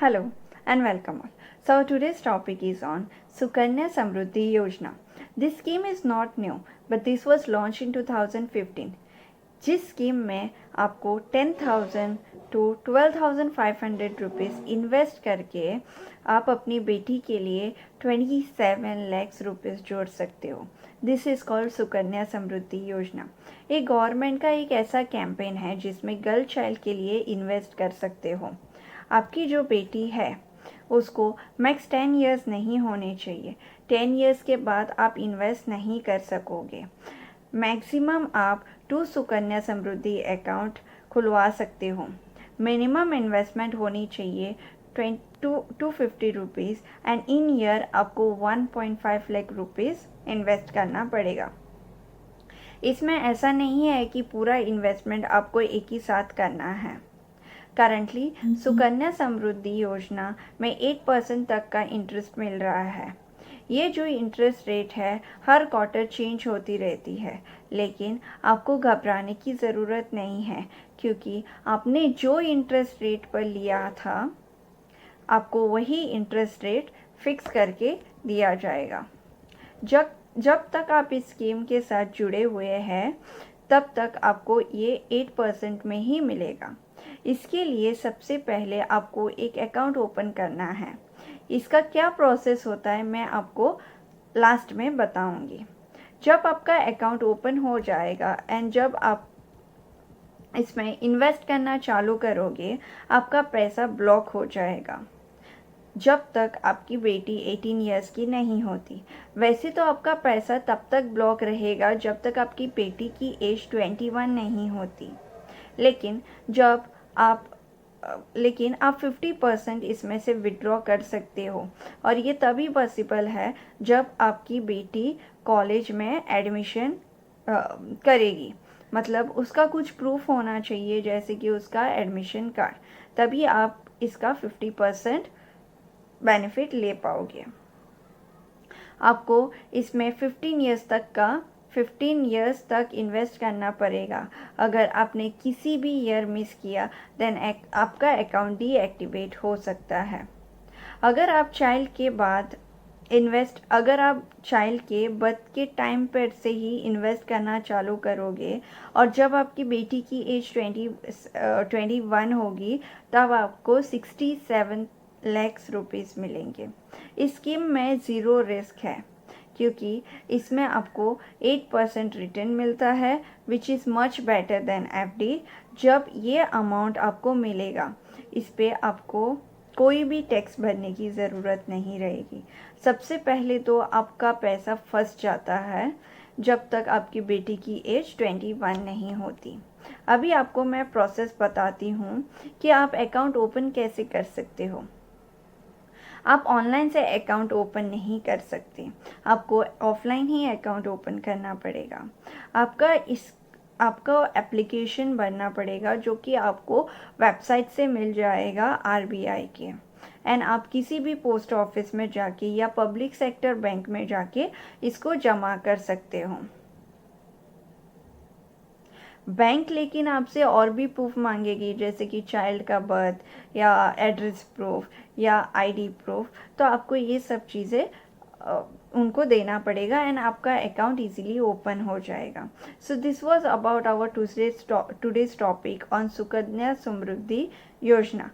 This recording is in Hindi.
Hello and welcome all. So today's topic is on Sukanya Samruddhi Yojana. This scheme is not new but this was launched in 2015. जिस स्कीम में आपको 10,000 to 12,500 रुपीज़ इन्वेस्ट करके आप अपनी बेटी के लिए 27 लाख रुपीज़ जोड़ सकते हो. This is called Sukanya Samriddhi योजना. ये गवर्नमेंट का एक ऐसा कैंपेन है जिसमें गर्ल चाइल्ड के लिए इन्वेस्ट कर सकते हो. आपकी जो बेटी है उसको मैक्स 10 इयर्स नहीं होने चाहिए. 10 इयर्स के बाद आप इन्वेस्ट नहीं कर सकोगे. मैक्सिमम आप 2 सुकन्या समृद्धि अकाउंट खुलवा सकते हो. मिनिमम इन्वेस्टमेंट होनी चाहिए 250 रुपीज़ एंड इन ईयर आपको 1.5 लाख रुपीज़ इन्वेस्ट करना पड़ेगा. इसमें ऐसा नहीं है कि पूरा इन्वेस्टमेंट आपको एक ही साथ करना है. करंटली सुकन्या समृद्धि योजना में 8% तक का इंटरेस्ट मिल रहा है. ये जो इंटरेस्ट रेट है हर क्वार्टर चेंज होती रहती है, लेकिन आपको घबराने की ज़रूरत नहीं है क्योंकि आपने जो इंटरेस्ट रेट पर लिया था आपको वही इंटरेस्ट रेट फिक्स करके दिया जाएगा. जब तक आप इस स्कीम के साथ जुड़े हुए हैं तब तक आपको ये 8% में ही मिलेगा. इसके लिए सबसे पहले आपको एक अकाउंट ओपन करना है. इसका क्या प्रोसेस होता है मैं आपको लास्ट में बताऊंगी. जब आपका अकाउंट ओपन हो जाएगा एंड जब आप इसमें इन्वेस्ट करना चालू करोगे आपका पैसा ब्लॉक हो जाएगा जब तक आपकी बेटी 18 इयर्स की नहीं होती. वैसे तो आपका पैसा तब तक ब्लॉक रहेगा जब तक आपकी बेटी की एज 21 नहीं होती, लेकिन आप 50% इसमें से विड्रॉ कर सकते हो और ये तभी पॉसिबल है जब आपकी बेटी कॉलेज में एडमिशन करेगी. मतलब उसका कुछ प्रूफ होना चाहिए जैसे कि उसका एडमिशन कार्ड, तभी आप इसका 50% बेनिफिट ले पाओगे. आपको इसमें 15 इयर्स तक इन्वेस्ट करना पड़ेगा. अगर आपने किसी भी ईयर मिस किया देन आपका अकाउंट डीएक्टिवेट हो सकता है. अगर आप चाइल्ड के बर्थ के टाइम पर से ही इन्वेस्ट करना चालू करोगे और जब आपकी बेटी की एज 21 होगी तब आपको 67 लाख रुपीज़ मिलेंगे. इस स्कीम में ज़ीरो रिस्क है क्योंकि इसमें आपको 8% रिटर्न मिलता है which is much better than FD. जब ये अमाउंट आपको मिलेगा इस पे आपको कोई भी टैक्स भरने की ज़रूरत नहीं रहेगी. सबसे पहले तो आपका पैसा फंस जाता है जब तक आपकी बेटी की एज 21 नहीं होती. अभी आपको मैं प्रोसेस बताती हूँ कि आप अकाउंट ओपन कैसे कर सकते हो. आप ऑनलाइन से अकाउंट ओपन नहीं कर सकते, आपको ऑफलाइन ही अकाउंट ओपन करना पड़ेगा. आपका एप्लीकेशन भरना पड़ेगा जो कि आपको वेबसाइट से मिल जाएगा आरबीआई के. एंड आप किसी भी पोस्ट ऑफिस में जाके या पब्लिक सेक्टर बैंक में जाके इसको जमा कर सकते हो. बैंक लेकिन आपसे और भी प्रूफ मांगेगी जैसे कि चाइल्ड का बर्थ या एड्रेस प्रूफ या आईडी प्रूफ, तो आपको ये सब चीज़ें उनको देना पड़ेगा एंड आपका अकाउंट इजीली ओपन हो जाएगा. So this was about our today's topic on Sukanya Samriddhi योजना.